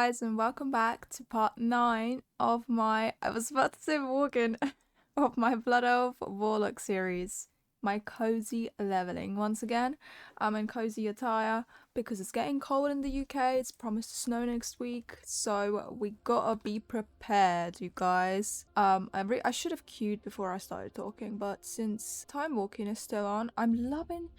guys, and welcome back to part 9 of my, I was about to say Morgan, of my Blood Elf Warlock series. My cozy leveling. Once again, I'm in cozy attire because it's getting cold in the UK. It's promised to snow next week, so we gotta be prepared, you guys. I should have queued before I started talking, but since time walking is still on, I'm loving.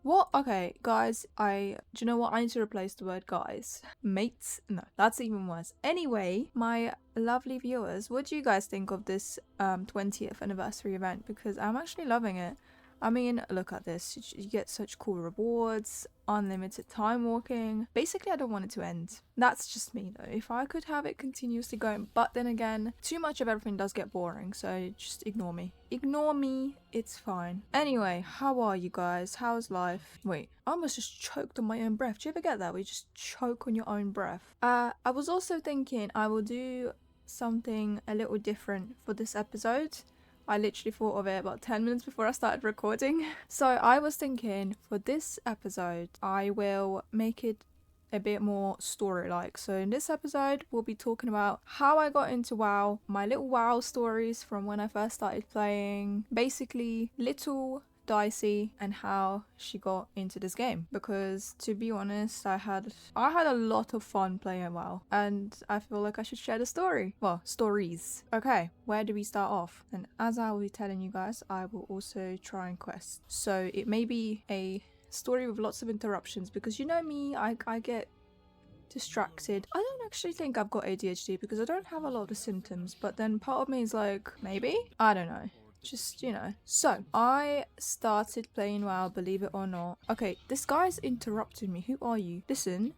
What? Okay, guys, do you know what? I need to replace the word guys. Mates? No, that's even worse. Anyway, my lovely viewers, what do you guys think of this 20th anniversary event? Because I'm actually loving it. I mean, look at this. You get such cool rewards, unlimited time walking. Basically, I don't want it to end. That's just me though. If I could have it continuously going, but then again, too much of everything does get boring, so just ignore me. Ignore me, it's fine. Anyway, how are you guys? How's life? Wait, I almost just choked on my own breath. Do you ever get that? Where you just choke on your own breath? I was also thinking I will do something a little different for this episode. I literally thought of it about 10 minutes before I started recording. So I was thinking for this episode, I will make it a bit more story-like. So in this episode, we'll be talking about how I got into WoW, my little WoW stories from when I first started playing, basically little Dicey and how she got into this game, because to be honest, I had a lot of fun playing WoW and I feel like I should share the story. Well, stories. Okay, where do we start off? And as I will be telling you guys, I will also try and quest. So it may be a story with lots of interruptions because you know me, I get distracted. I don't actually think I've got ADHD because I don't have a lot of symptoms, but then part of me is like, maybe? I don't know. Just, you know. So, I started playing WoW, believe it or not. Okay, this guy's interrupted me. Who are you? Listen,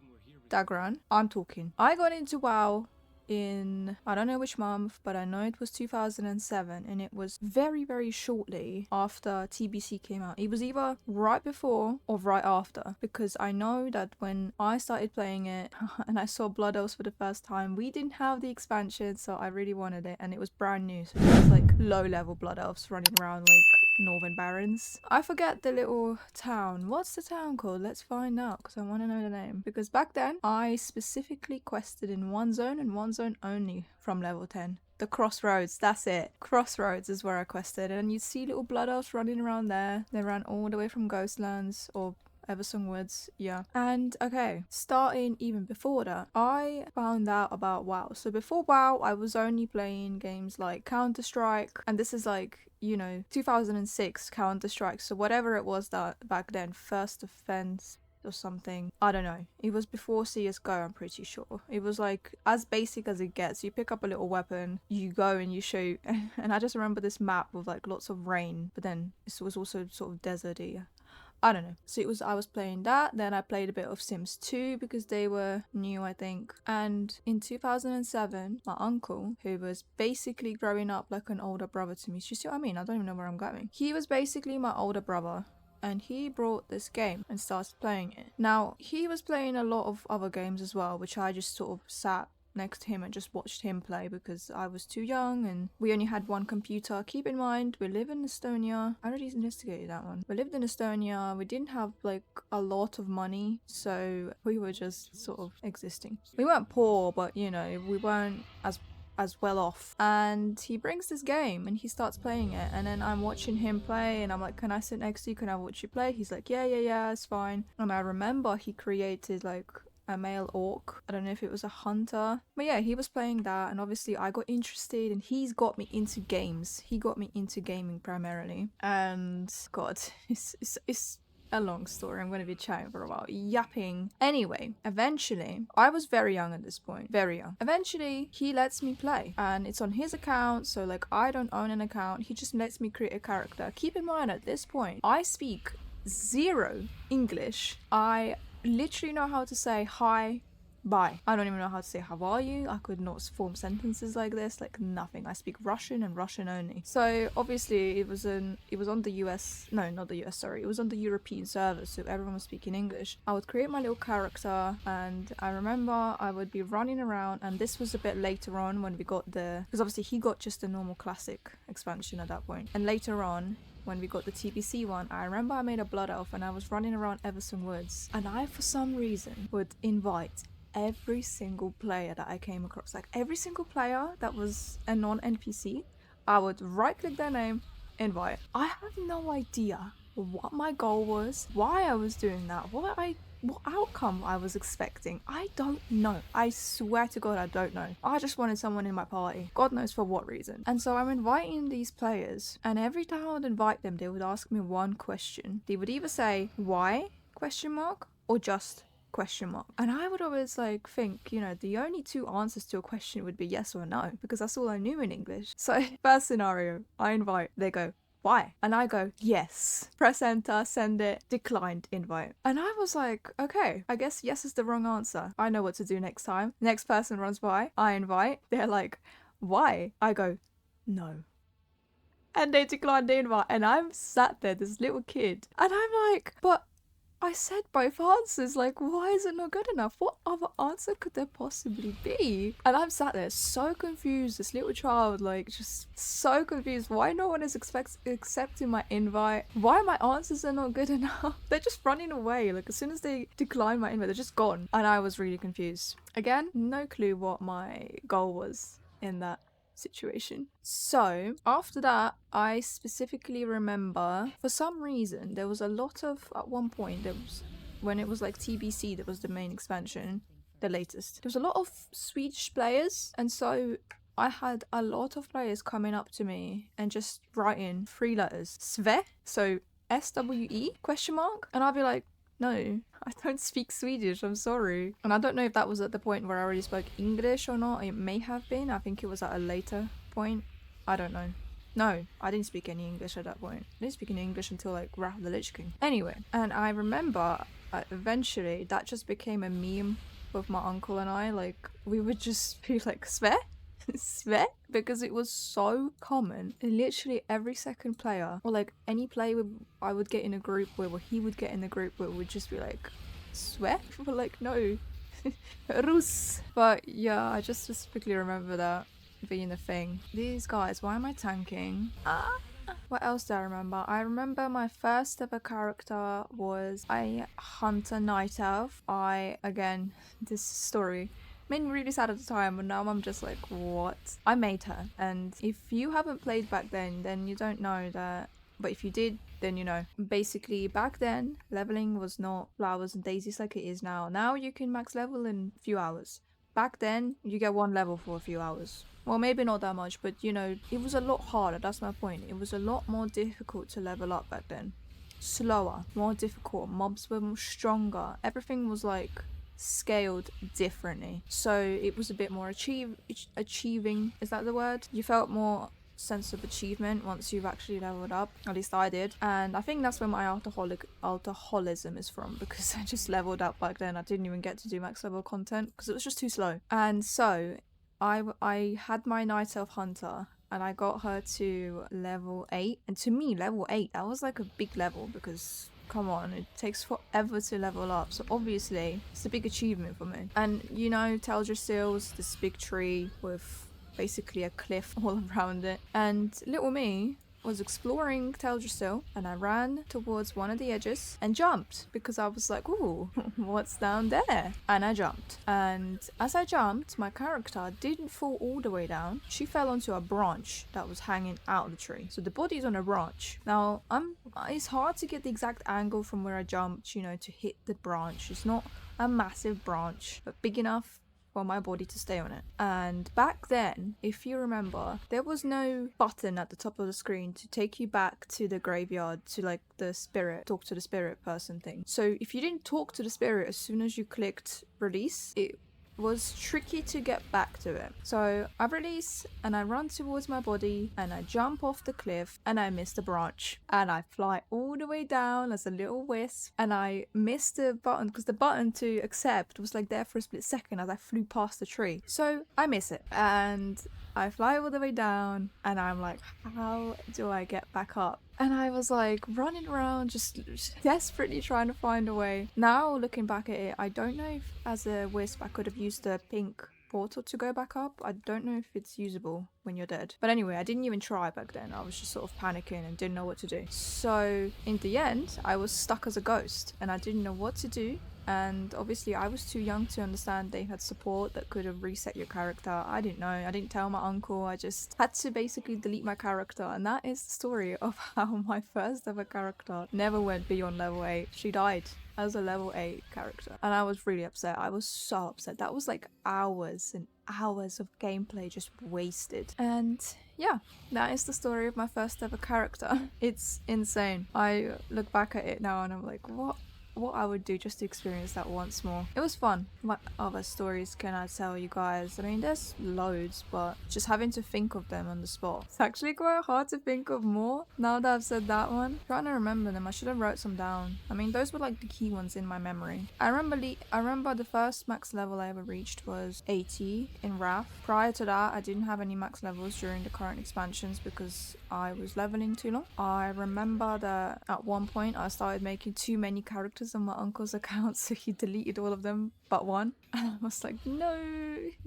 Dagran, I'm talking. I got into WoW in, I don't know which month, but I know it was 2007, and it was very, very shortly after TBC came out. It was either right before or right after, because I know that when I started playing it and I saw Blood Elves for the first time, we didn't have the expansion, so I really wanted it, and it was brand new, so it was like low-level Blood Elves running around like Northern Barons. I forget the little town. What's the town called? Let's find out, because I want to know the name. Because back then, I specifically quested in one zone and one zone only from level 10. The Crossroads, that's it. Crossroads is where I quested, and you'd see little Blood Elves running around there. They ran all the way from Ghostlands or Eversong Woods, yeah. And okay, starting even before that, I found out about WoW. So before WoW, I was only playing games like Counter-Strike, and this is like, you know, 2006 Counter-Strike, so whatever it was that back then, First Defense or something, I don't know. It was before CSGO, I'm pretty sure. It was like as basic as it gets. You pick up a little weapon, you go and you shoot, and I just remember this map with like lots of rain, but then it was also sort of deserty. I don't know. So I was playing that, then I played a bit of Sims 2 because they were new, I think. And in 2007, my uncle, who was basically growing up like an older brother to me, do you see what I mean? I don't even know where I'm going. He was basically my older brother, and he brought this game and started playing it. Now, he was playing a lot of other games as well, which I just sort of sat next to him and just watched him play because I was too young and we only had one computer. Keep in mind, we live in Estonia. I already investigated that one. We lived in Estonia. We didn't have like a lot of money, so we were just sort of existing. We weren't poor, but you know, we weren't as well off. And he brings this game and he starts playing it, and then I'm watching him play and I'm like, can I sit next to you? Can I watch you play? He's like, yeah, it's fine. And I remember he created like a male orc. I don't know if it was a hunter, but yeah, he was playing that, and obviously I got interested, and he's got me into games. He got me into gaming primarily, and god, it's a long story. I'm going to be chatting for a while, yapping. Anyway, eventually, I was very young at this point, very young. Eventually, he lets me play, and it's on his account, so like I don't own an account. He just lets me create a character. Keep in mind, at this point, I speak zero English. I literally know how to say hi, bye. I don't even know how to say how are you. I could not form sentences like this, like nothing. I speak Russian and Russian only. So obviously it was on the US, no, not the US, sorry. It was on the European server, so everyone was speaking English. I would create my little character, and I remember I would be running around, and this was a bit later on when we got because obviously he got just a normal classic expansion at that point. And later on, when we got the TBC one, I remember I made a Blood Elf and I was running around Eversong Woods, and I, for some reason, would invite every single player that I came across. Like every single player that was a non-NPC, I would right click their name, invite. I have no idea what my goal was, why I was doing that, what outcome I was expecting. I don't know. I swear to God, I don't know. I just wanted someone in my party. God knows for what reason. And so I'm inviting these players, and every time I would invite them, they would ask me one question. They would either say, why? Question mark, or just question mark. And I would always like think, you know, the only two answers to a question would be yes or no, because that's all I knew in English. So first scenario, I invite, they go, why? And I go, yes. Press enter, send it, declined invite. And I was like, okay, I guess yes is the wrong answer. I know what to do next time. Next person runs by, I invite. They're like, why? I go, no. And they declined the invite. And I'm sat there, this little kid. And I'm like, but I said both answers. Like, why is it not good enough? What other answer could there possibly be? And I'm sat there so confused, this little child, like, just so confused. Why no one is accepting my invite? Why my answers are not good enough? They're just running away. Like, as soon as they decline my invite, they're just gone. And I was really confused. Again, no clue what my goal was in that situation. So after that, I specifically remember for some reason there was a lot of, at one point, there was, when it was like TBC, that was the main expansion, the latest, there was a lot of Swedish players, and so I had a lot of players coming up to me and just writing 3 letters, Sve, so SWE question mark, and I'd be like, no, I don't speak Swedish, I'm sorry. And I don't know if that was at the point where I already spoke English or not. It may have been. I think it was at a later point. I don't know. No, I didn't speak any English at that point. I didn't speak any English until like Wrath of the Lich King. Anyway, and I remember eventually that just became a meme with my uncle and I. Like, we would just be like, Sve? Sve, because it was so common. Literally every second player, or like any player I would get in a group with, or he would get in the group with, would just be like, Sve? We're like, no, Rus. But yeah, I just specifically remember that being a thing. These guys, why am I tanking? What else do I remember? I remember my first ever character was a hunter night elf. Again, this story made me really sad at the time, but now I'm just like, what? I made her. And if you haven't played back then you don't know that. But if you did, then you know. Basically, back then, leveling was not flowers and daisies like it is now. Now you can max level in a few hours. Back then, you get 1 level for a few hours. Well, maybe not that much, but you know, it was a lot harder. That's my point. It was a lot more difficult to level up back then. Slower, more difficult. Mobs were more stronger. Everything was like scaled differently, so it was a bit more achieving, is that the word? You felt more sense of achievement once you've actually leveled up, at least I did. And I think that's where my alcoholism is from, because I just leveled up back then. I didn't even get to do max level content because it was just too slow. And so I had my night elf hunter and I got her to level 8, and to me level 8, that was like a big level, because come on, it takes forever to level up, so obviously it's a big achievement for me. And you know, Teldrassil's this big tree with basically a cliff all around it, and little me was exploring Teldrassil, and I ran towards one of the edges and jumped, because I was like, ooh, what's down there? And I jumped, and as I jumped, my character didn't fall all the way down. She fell onto a branch that was hanging out of the tree, so the body's on a branch. Now it's hard to get the exact angle from where I jumped, you know, to hit the branch. It's not a massive branch, but big enough for my body to stay on it. And back then, if you remember, there was no button at the top of the screen to take you back to the graveyard, to like the spirit, talk to the spirit person thing. So if you didn't talk to the spirit as soon as you clicked release, it was tricky to get back to it. So I release and I run towards my body and I jump off the cliff and I miss the branch and I fly all the way down as a little wisp, and I missed the button because the button to accept was like there for a split second as I flew past the tree. So I miss it and I fly all the way down and I'm like, how do I get back up? And I was like running around just desperately trying to find a way. Now looking back at it, I don't know if as a wisp I could have used the pink portal to go back up. I don't know if it's usable when you're dead. But anyway, I didn't even try back then. I was just sort of panicking and didn't know what to do. So in the end, I was stuck as a ghost and I didn't know what to do. And obviously I was too young to understand they had support that could have reset your character. I didn't know. I didn't tell my uncle. I just had to basically delete my character. And that is the story of how my first ever character never went beyond level 8. She died as a level 8 character. And I was really upset. I was so upset. That was like hours and hours of gameplay just wasted. And yeah, that is the story of my first ever character. It's insane. I look back at it now and I'm like, what I would do just to experience that once more. It was fun. What other stories can I tell you guys? I mean, there's loads, but just having to think of them on the spot. It's actually quite hard to think of more now that I've said that one. I'm trying to remember them. I should have wrote some down. I mean, those were like the key ones in my memory. I remember the first max level I ever reached was 80 in Wrath. Prior to that, I didn't have any max levels during the current expansions because I was leveling too long. I remember that at one point I started making too many characters on my uncle's account, so he deleted all of them but one. And I was like, no.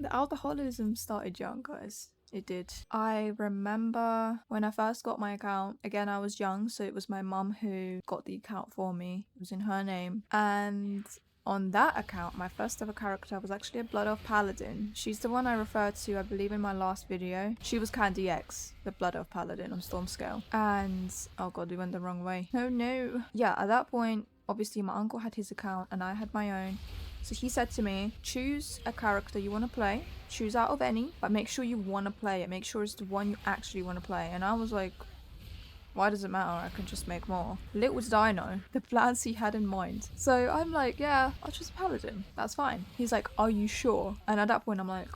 The alcoholism started young, guys. It did. I remember when I first got my account, again I was young, so it was my mum who got the account for me. It was in her name. And on that account, my first ever character was actually a Blood Elf Paladin. She's the one I referred to, I believe, in my last video. She was Candy X, the Blood Elf Paladin on Stormscale. And, oh god, we went the wrong way. Oh no. Yeah, at that point, obviously my uncle had his account and I had my own. So he said to me, choose a character you want to play, choose out of any, but make sure you want to play it. Make sure it's the one you actually want to play. And I was like, why does it matter? I can just make more. Little did I know the plans he had in mind. So I'm like, yeah, I'll choose a Paladin. That's fine. He's like, are you sure? And at that point I'm like,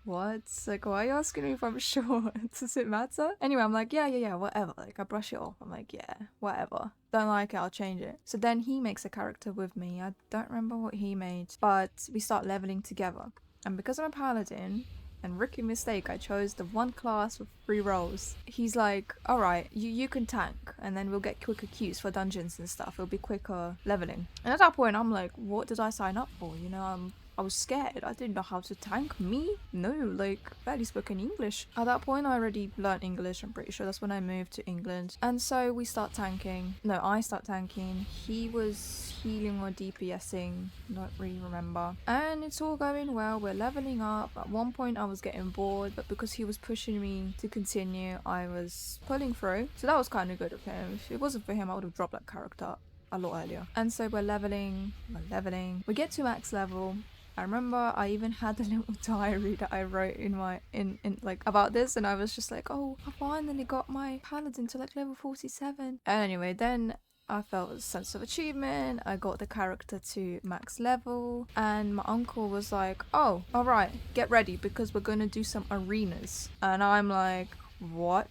what? Like, why are you asking me if I'm sure? Does it matter? Anyway, I'm like, yeah, whatever. Like, I brush it off. I'm like, yeah, whatever. Don't like it, I'll change it. So then he makes a character with me. I don't remember what he made, but we start leveling together. And because I'm a Paladin, and rookie mistake, I chose the one class with 3 roles. He's like, alright, you can tank, and then we'll get quicker queues for dungeons and stuff. It'll be quicker leveling. And at that point, I'm like, what did I sign up for? You know, I was scared. I didn't know how to tank. Me? No, like, barely spoken English. At that point, I already learned English. I'm pretty sure that's when I moved to England. And so we start tanking. No, I start tanking. He was healing or DPSing. Don't really remember. And it's all going well. We're leveling up. At one point, I was getting bored, but because he was pushing me to continue, I was pulling through. So that was kind of good of him. If it wasn't for him, I would have dropped that character a lot earlier. And so we're leveling. We get to max level. I remember I even had a little diary that I wrote in like about this, and I was just like, oh, I finally got my Paladin to like level 47. And anyway, then I felt a sense of achievement. I got the character to max level, and my uncle was like, oh, all right, get ready because we're gonna do some arenas. And I'm like, what?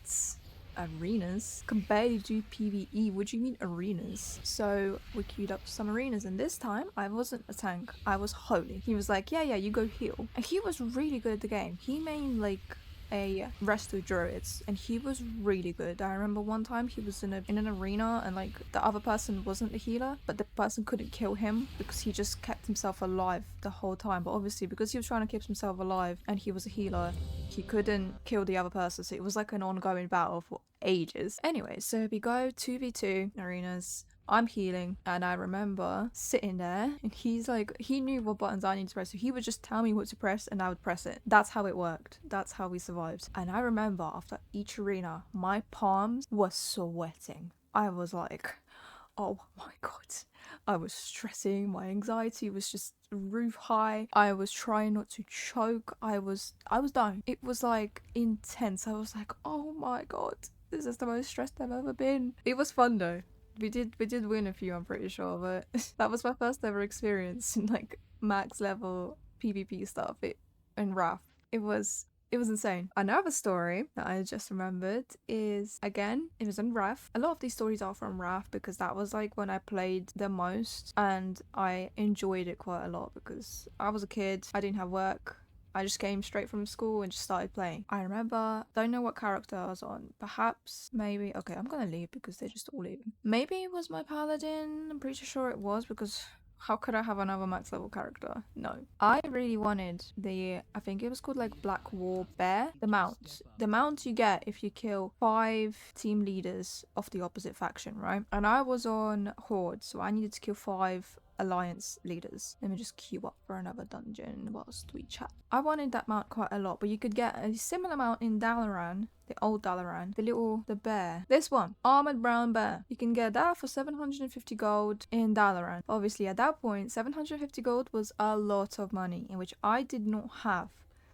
Arenas? Can barely do PvE. What do you mean arenas? So we queued up some arenas, and this time I wasn't a tank. I was holy. He was like, yeah, you go heal. And he was really good at the game. He made like a resto druids, and he was really good. I remember one time he was in an arena, and like the other person wasn't the healer, but the person couldn't kill him because he just kept himself alive the whole time. But obviously because he was trying to keep himself alive and he was a healer, he couldn't kill the other person, so it was like an ongoing battle for ages. Anyway, so we go 2v2 arenas. I'm healing, and I remember sitting there, and he's like, he knew what buttons I need to press, so he would just tell me what to press and I would press it. That's how it worked. That's how we survived. And I remember after each arena, my palms were sweating. I was like, oh my god. I was stressing. My anxiety was just roof high. I was trying not to choke. I was dying. It was like intense. I was like, oh my god, this is the most stressed I've ever been. It was fun though. We did win a few, I'm pretty sure, but that was my first ever experience in like max level PvP stuff in Wrath. It was insane. Another story that I just remembered is, again, it was in Wrath. A lot of these stories are from Wrath because that was like when I played the most, and I enjoyed it quite a lot because I was a kid, I didn't have work. I just came straight from school and just started playing. I remember, don't know what character I was on. Perhaps, maybe, okay, I'm gonna leave because they're just all leaving. Maybe it was my Paladin. I'm pretty sure it was, because how could I have another max level character? No. I really wanted I think it was called like Black War Bear. The mount you get if you kill 5 team leaders of the opposite faction, right? And I was on Horde, so I needed to kill 5 alliance leaders. Let me just queue up for another dungeon whilst we chat. I wanted that mount quite a lot, but you could get a similar mount in Dalaran, the old Dalaran, the bear. This one, armored brown bear. You can get that for 750 gold in Dalaran. Obviously at that point, 750 gold was a lot of money, in which I did not have.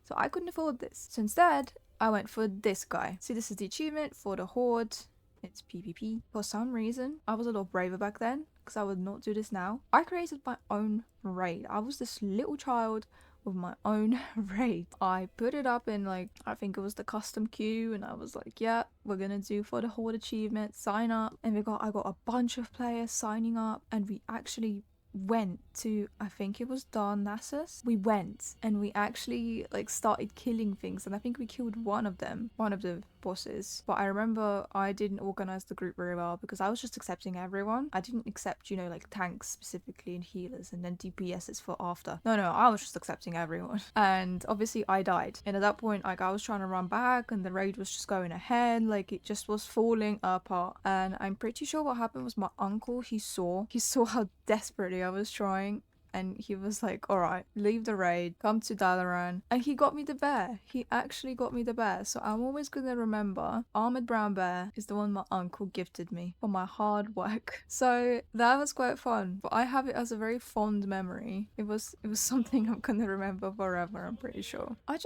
So I couldn't afford this. So instead, I went for this guy. See, this is the achievement for the Horde. It's PvP. For some reason, I was a lot braver back then, because I would not do this now. I created my own raid. I was this little child with my own raid. I put it up in, like, I think it was the custom queue, and I was like, yeah, we're gonna do for the Horde achievement, sign up. And I got a bunch of players signing up, and we actually went to, I think it was Darnassus. We went and we actually like started killing things, and I think we killed one of the bosses. But I remember I didn't organize the group very well because I was just accepting everyone. I didn't accept, you know, like tanks specifically and healers and then DPSs for after. No, I was just accepting everyone. And obviously I died, and at that point, like, I was trying to run back and the raid was just going ahead, like it just was falling apart. And I'm pretty sure what happened was my uncle, he saw how desperately I was trying, and he was like, all right, leave the raid, come to Dalaran, and he got me the bear. He actually got me the bear. So I'm always gonna remember armored brown bear is the one my uncle gifted me for my hard work. So that was quite fun, but I have it as a very fond memory. It was something I'm gonna remember forever, I'm pretty sure. I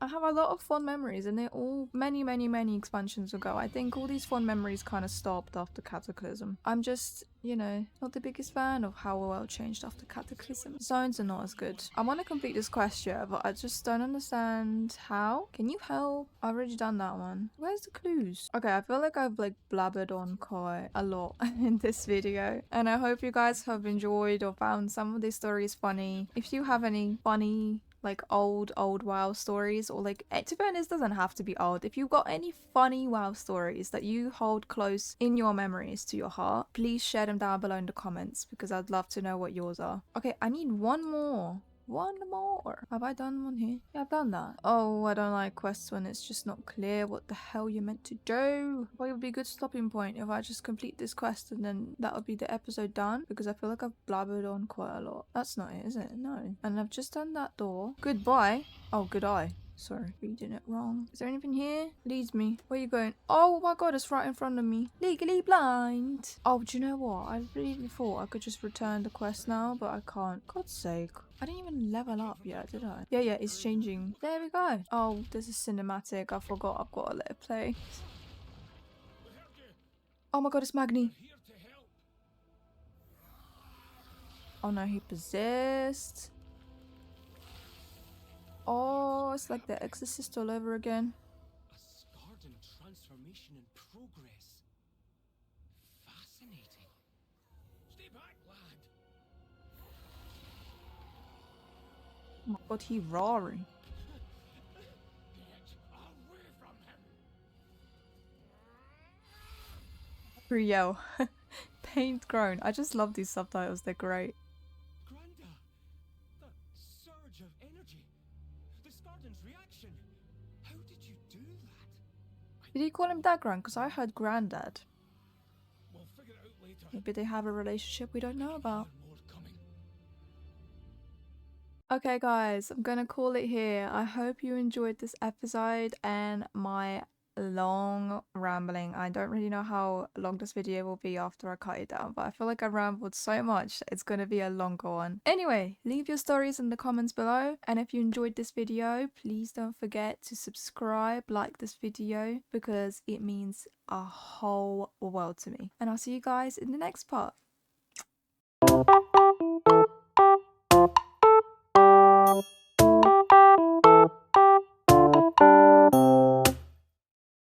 have a lot of fond memories, and they're all many expansions ago. I think all these fond memories kind of stopped after Cataclysm. I'm just, you know, not the biggest fan of how the world changed after Cataclysm. Zones are not as good. I want to complete this quest, yeah, but I just don't understand how. Can you help? I've already done that one. Where's the clues? Okay, I feel like I've like blabbered on quite a lot in this video, and I hope you guys have enjoyed or found some of these stories funny. If you have any funny like old WoW stories, or like, to be honest, doesn't have to be old. If you've got any funny WoW stories that you hold close in your memories to your heart, please share them down below in the comments, because I'd love to know what yours are. Okay, I need one more. Have I done one here? Yeah, I've done that. Oh, I don't like quests when it's just not clear what the hell you're meant to do. Well, it would be a good stopping point if I just complete this quest and then that would be the episode done, because I feel like I've blabbered on quite a lot. That's not it, is it? No. And I've just done that door. Goodbye. Oh, good eye. Sorry, reading it wrong. Is there anything here? Leads me. Where are you going? Oh my god, it's right in front of me. Legally blind. Oh, do you know what? I really thought I could just return the quest now, but I can't. God's sake. I didn't even level up yet, did I? Yeah, it's changing. There we go. Oh, this is cinematic. I forgot I've got to let it play. Oh my god, it's Magni. Oh no, he possessed. Oh, it's like the Exorcist all over again. A scarred and transformation in progress. Fascinating. Stay back, lad. Oh my god, he roaring. Get away from him. Yell. Paint grown. I just love these subtitles, they're great. Granda, that surge of energy. The Scarden's reaction. How did you do that? Did he call him Dad Grand? Because I heard Granddad. We'll figure it out later. Maybe they have a relationship we don't know about. More coming. Okay guys, I'm gonna call it here. I hope you enjoyed this episode and my long rambling. I don't really know how long this video will be after I cut it down, but I feel like I rambled so much it's gonna be a longer one. Anyway, leave your stories in the comments below, and if you enjoyed this video, please don't forget to subscribe, like this video, because it means a whole world to me. And I'll see you guys in the next part.